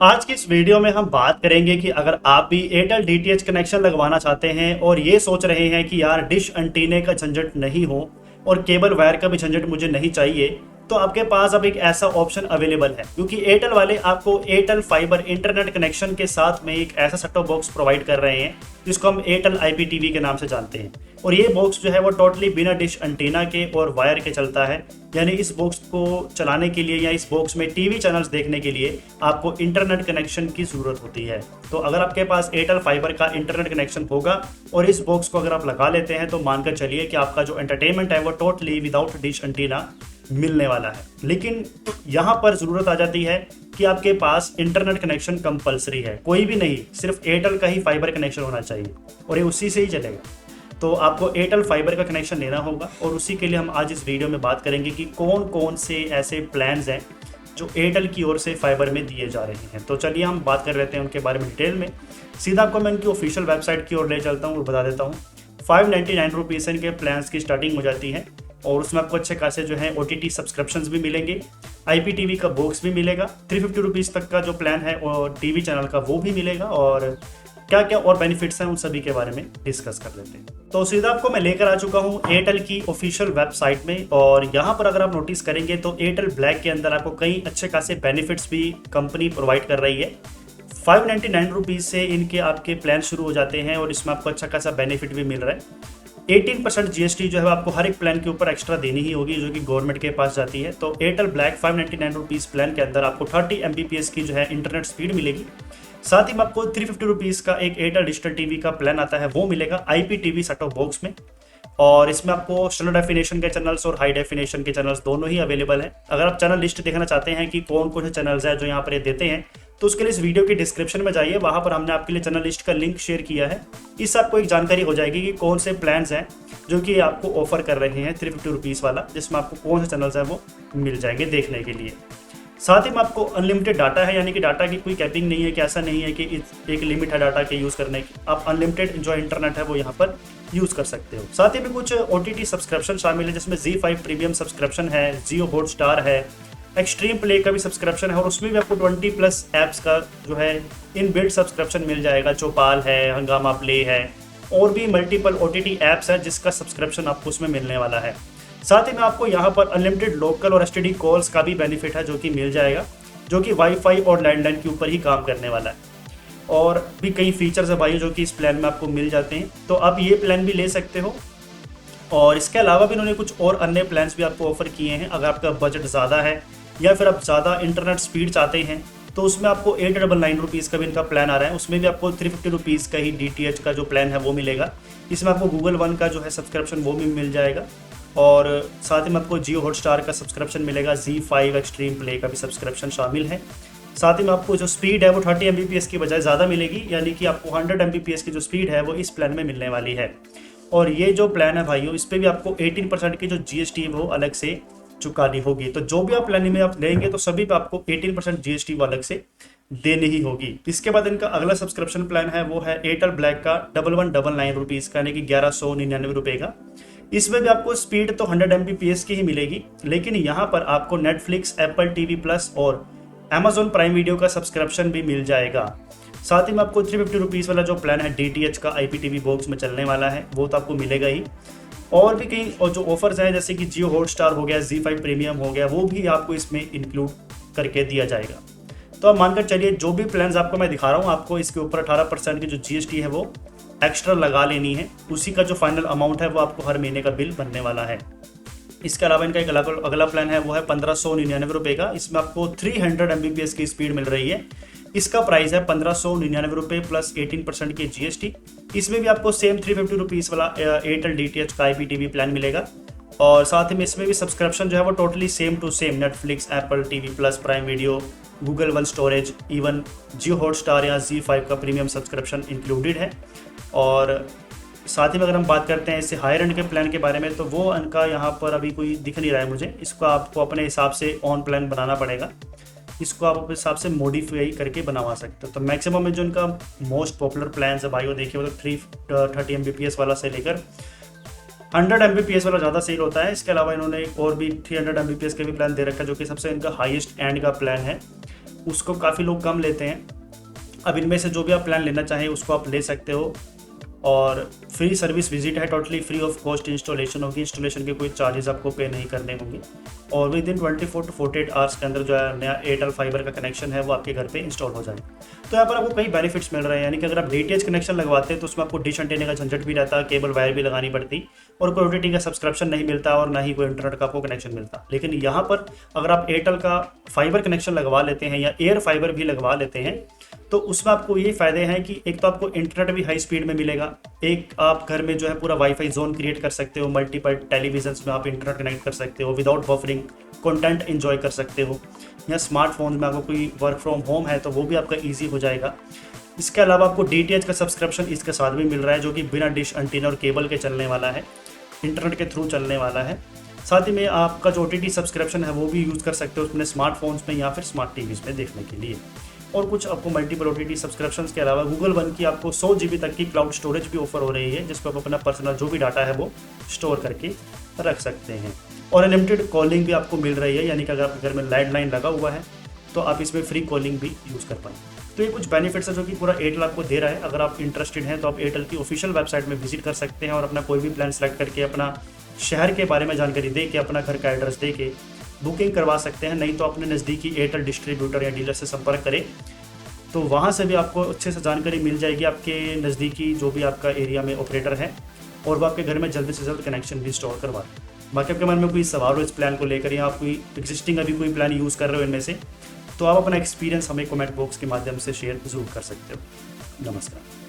आज की इस वीडियो में हम बात करेंगे कि अगर आप भी एयरटेल डीटीएच कनेक्शन लगवाना चाहते हैं और ये सोच रहे हैं कि यार डिश एंटीने का झंझट नहीं हो और केबल वायर का भी झंझट मुझे नहीं चाहिए, तो आपके पास अब एक ऐसा ऑप्शन अवेलेबल है क्योंकि एयरटेल वाले आपको एयरटेल फाइबर इंटरनेट कनेक्शन के साथ में एक ऐसा सेट टॉप बॉक्स प्रोवाइड कर रहे हैं जिसको हम एयरटेल IPTV के नाम से जानते हैं। और ये बॉक्स जो है वो टोटली बिना डिश एंटीना के और वायर के चलता है, यानी इस बॉक्स को चलाने के लिए या इस बॉक्स में टीवी चैनल्स देखने के लिए आपको इंटरनेट कनेक्शन की ज़रूरत होती है। तो अगर आपके पास एयरटेल फाइबर का इंटरनेट कनेक्शन होगा और इस बॉक्स को अगर आप लगा लेते हैं तो मानकर चलिए कि आपका जो एंटरटेनमेंट है वो टोटली विदाउट डिश एंटीना मिलने वाला है। लेकिन यहाँ पर ज़रूरत आ जाती है कि आपके पास इंटरनेट कनेक्शन कंपलसरी है, कोई भी नहीं, सिर्फ एयरटेल का ही फाइबर कनेक्शन होना चाहिए और ये उसी से ही चलेगा। तो आपको एयरटेल फाइबर का कनेक्शन लेना होगा और उसी के लिए हम आज इस वीडियो में बात करेंगे कि कौन कौन से ऐसे प्लान्स हैं जो एयरटेल की ओर से फाइबर में दिए जा रहे हैं। तो चलिए हम बात कर लेते हैं उनके बारे में डिटेल में। सीधा आपको मैं इनकी ऑफिशियल वेबसाइट की ओर ले चलता हूँ और बता देता हूँ। 599 रुपीज़ इनके प्लान्स की स्टार्टिंग हो जाती है और उसमें आपको अच्छे खासे जो है OTT सब्सक्रिप्शंस भी मिलेंगे, IPTV का बॉक्स भी मिलेगा, 350 रुपीज़ तक का जो प्लान है और टीवी चैनल का वो भी मिलेगा, और क्या क्या और बेनिफिट्स हैं उन सभी के बारे में डिस्कस कर लेते हैं। तो सीधा आपको मैं लेकर आ चुका हूँ एयरटेल की ऑफिशियल वेबसाइट में, और यहाँ पर अगर आप नोटिस करेंगे तो एयरटेल ब्लैक के अंदर आपको कई अच्छे खासे बेनिफिट्स भी कंपनी प्रोवाइड कर रही है। 599 रुपीज़ से इनके आपके प्लान शुरू हो जाते हैं और इसमें आपको अच्छा खासा बेनिफिट भी मिल रहा है। 18% GST जो है आपको हर एक प्लान के ऊपर एक्स्ट्रा देनी ही होगी जो कि गवर्नमेंट के पास जाती है। तो एयरटेल ब्लैक 599 रुपीज़ प्लान के अंदर आपको 30 Mbps की जो है इंटरनेट स्पीड मिलेगी। साथ ही में आपको 350 रुपीज़ का एक एयरटेल डिजिटल टीवी का प्लान आता है, वो मिलेगा IPTV सेट टॉप बॉक्स में, और इसमें आपको स्टैंडर्ड डेफिनेशन के चैनल्स और हाई डेफिनेशन के चैनल्स दोनों ही अवेलेबल है। अगर आप चैनल लिस्ट देखना चाहते हैं कि कौन कौन से चैनल्स हैं जो यहाँ पर ये देते हैं, तो उसके लिए इस वीडियो के डिस्क्रिप्शन में जाइए, वहाँ पर हमने आपके लिए चैनल लिस्ट का लिंक शेयर किया है। इससे आपको एक जानकारी हो जाएगी कि कौन से प्लान्स हैं जो कि आपको ऑफर कर रहे हैं 350 रुपीज़ वाला, जिसमें आपको कौन से चैनल्स हैं वो मिल जाएंगे देखने के लिए। साथ ही में आपको अनलिमिटेड डाटा है, यानी कि डाटा की कोई कैपिंग नहीं है कि ऐसा नहीं है कि एक लिमिट है डाटा के यूज़ करने की, आप अनलिमिटेड जो इंटरनेट है वो यहाँ पर यूज़ कर सकते हो। साथ ही में कुछ OTT सब्सक्रिप्शन शामिल है जिसमें ZEE5 प्रीमियम सब्सक्रिप्शन है, जियो हॉटस्टार है, एक्सट्रीम प्ले का भी सब्सक्रिप्शन है, और उसमें भी आपको 20+ ऐप्स का जो है इनबिल्ट सब्सक्रिप्शन मिल जाएगा। चौपाल है, हंगामा प्ले है, और भी मल्टीपल OTT ऐप्स है जिसका सब्सक्रिप्शन आपको उसमें मिलने वाला है। साथ ही में आपको यहाँ पर अनलिमिटेड लोकल और STD कॉल्स का भी बेनिफिट है जो कि मिल जाएगा, जो कि वाईफाई और लैंडलाइन के ऊपर ही काम करने वाला है। और भी कई फीचर्स है भाई जो कि इस प्लान में आपको मिल जाते हैं, तो आप ये प्लान भी ले सकते हो। और इसके अलावा भी इन्होंने कुछ और अन्य प्लान्स भी आपको ऑफर किए हैं। अगर आपका बजट ज़्यादा है या फिर आप ज़्यादा इंटरनेट स्पीड चाहते हैं तो उसमें आपको 899 रुपीज़ का भी इनका प्लान आ रहा है। उसमें भी आपको 350 रुपीज़ का ही DTH का जो प्लान है वो मिलेगा। इसमें आपको Google One का जो है सब्सक्रिप्शन वो भी मिल जाएगा, और साथ ही में आपको जियो हॉटस्टार का सब्सक्रिप्शन मिलेगा, ZEE5 एक्सट्रीम प्ले का भी सब्सक्रिप्शन शामिल है। साथ ही में आपको जो स्पीड है वो 30 Mbps की बजाय ज़्यादा मिलेगी, यानी कि आपको 100 Mbps की जो स्पीड है वो इस प्लान में मिलने वाली है। और ये जो प्लान है भाइयों, इस पर भी आपको 18% की जो GST वो अलग से चुकानी होगी। तो जो भी आप प्लान में आप लेंगे तो सभी पे आपको 18% GST वो अलग से देनी ही होगी। इसके बाद इनका अगला सब्सक्रिप्शन प्लान है वो है एयरटेल ब्लैक का 1199 रुपीज़ का, यानी कि 1199 रुपये का। इसमें भी आपको स्पीड तो 100 Mbps की ही मिलेगी, लेकिन यहाँ पर आपको नेटफ्लिक्स, एप्पल TV+ और Amazon प्राइम वीडियो का सब्सक्रिप्शन भी मिल जाएगा। साथ ही में आपको 350 रुपीज़ वाला जो प्लान है DTH का IPTV बॉक्स में चलने वाला है वो तो आपको मिलेगा ही। और भी कई और जो ऑफर्स हैं जैसे कि जियो हॉटस्टार हो गया, ZEE5 प्रीमियम हो गया, वो भी आपको इसमें इंक्लूड करके दिया जाएगा। तो आप मानकर चलिए जो भी प्लान्स आपको मैं दिखा रहा हूँ, आपको इसके ऊपर 18% की जो GST है वो एक्स्ट्रा लगा लेनी है। उसी का जो फाइनल अमाउंट है वो आपको हर महीने का बिल बनने वाला है। इसके अलावा इनका एक अगला प्लान है वो है 1599 रुपये का। इसमें आपको 300 Mbps की स्पीड मिल रही है। इसका प्राइस है 1599 रुपये प्लस 18% की GST। इसमें भी आपको सेम 350 रुपीज़ वाला एयरटेल DTH का IPTV प्लान मिलेगा, और साथ ही में इसमें भी सब्सक्रिप्शन जो है वो totally same to same Netflix, Apple TV+, Prime Video, Google One storage, even Jio Hotstar या ZEE5 का प्रीमियम सब्सक्रिप्शन इंक्लूडेड है। और साथ ही में अगर हम बात करते हैं इससे हायर एंड के प्लान के बारे में, तो वो इनका यहाँ पर अभी कोई दिख नहीं रहा है मुझे। इसको आपको अपने हिसाब से ऑन प्लान बनाना पड़ेगा, इसको आप अपने हिसाब से मॉडिफाई करके बनवा सकते हो। तो मैक्सिमम में जो इनका मोस्ट पॉपुलर प्लान है भाई वो देखिए, मतलब 330 Mbps वाला से लेकर 100 Mbps वाला ज़्यादा सेल होता है। इसके अलावा इन्होंने एक और भी 300 Mbps का भी प्लान दे रखा है जो कि सबसे इनका हाईएस्ट एंड का प्लान है। उसको काफ़ी लोग कम लेते हैं। अब इनमें से जो भी आप प्लान लेना चाहें उसको आप ले सकते हो, और फ्री सर्विस विजिट है, totally free of cost installation होगी। इंस्टॉलेशन के कोई चार्जेस आपको पे नहीं करने होंगे, और विद इन 24 to 48 आवर्स के अंदर जो है नया एयरटेल फाइबर का कनेक्शन है वो आपके घर पे इंस्टॉल हो जाएगा। तो यहाँ पर आपको कई बेनिफिट्स मिल रहे हैं, यानी कि अगर आप डीटीएच कनेक्शन लगवाते हैं तो उसमें आपको डिश एंटीना का झंझट भी रहता, केबल वायर भी लगानी पड़ती, और कोई OTT का सब्सक्रिप्शन नहीं मिलता, और ना ही कोई इंटरनेट का आपको कनेक्शन मिलता। लेकिन यहाँ पर अगर आप एयरटेल का फाइबर कनेक्शन लगवा लेते हैं या एयर फाइबर भी लगवा लेते हैं, तो उसमें आपको ये फ़ायदे हैं कि एक तो आपको इंटरनेट भी हाई स्पीड में मिलेगा, एक आप घर में जो है पूरा वाईफाई जोन क्रिएट कर सकते हो, मल्टीपल टेलीविजन में आप इंटरनेट कनेक्ट कर सकते हो, विदाउट बफरिंग कंटेंट एंजॉय कर सकते हो, या स्मार्टफोन में आपको कोई वर्क फ्रॉम होम है तो वो भी आपका ईजी हो जाएगा। इसके अलावा आपको DTH का सब्सक्रिप्शन इसके साथ भी मिल रहा है, जो कि बिना डिश एंटीना और केबल के चलने वाला है, इंटरनेट के थ्रू चलने वाला है। साथ ही में आपका जो OTT सब्सक्रिप्शन है वो भी यूज़ कर सकते हो अपने स्मार्टफोन्स में या फिर स्मार्ट टीवीज़ में देखने के लिए। और कुछ आपको मल्टीपल OTT सब्सक्रिप्शंस के अलावा गूगल वन की आपको 100 GB तक की क्लाउड स्टोरेज भी ऑफर हो रही है, जिसको आप अपना पर्सनल जो भी डाटा है वो स्टोर करके रख सकते हैं। और अनलिमिटेड कॉलिंग भी आपको मिल रही है, यानी कि अगर आपके घर में लैंडलाइन लगा हुआ है तो आप इसमें फ्री कॉलिंग भी यूज़ कर पाएँ। तो ये कुछ बेनिफिट्स है जो कि पूरा एयरटेल आपको दे रहा है। अगर आप इंटरेस्टेड हैं तो आप एयरटेल की ऑफिशियल वेबसाइट में विजिट कर सकते हैं और अपना कोई भी प्लान सेलेक्ट करके अपना शहर के बारे में जानकारी दे के, अपना घर का एड्रेस दे के बुकिंग करवा सकते हैं। नहीं तो अपने नज़दीकी एयरटेल डिस्ट्रीब्यूटर या डीलर से संपर्क करें, तो वहाँ से भी आपको अच्छे से जानकारी मिल जाएगी आपके नज़दीकी जो भी आपका एरिया में ऑपरेटर है, और वो आपके घर में जल्द से जल्द कनेक्शन भी इंस्टॉल करवा दें। बाकी आपके मन में कोई सवाल हो इस प्लान को लेकर, या आप कोई एग्जिस्टिंग अभी कोई प्लान यूज़ कर रहे हो इनमें से, तो आप अपना एक्सपीरियंस हमें कमेंट बॉक्स के माध्यम से शेयर ज़रूर कर सकते हो। नमस्कार।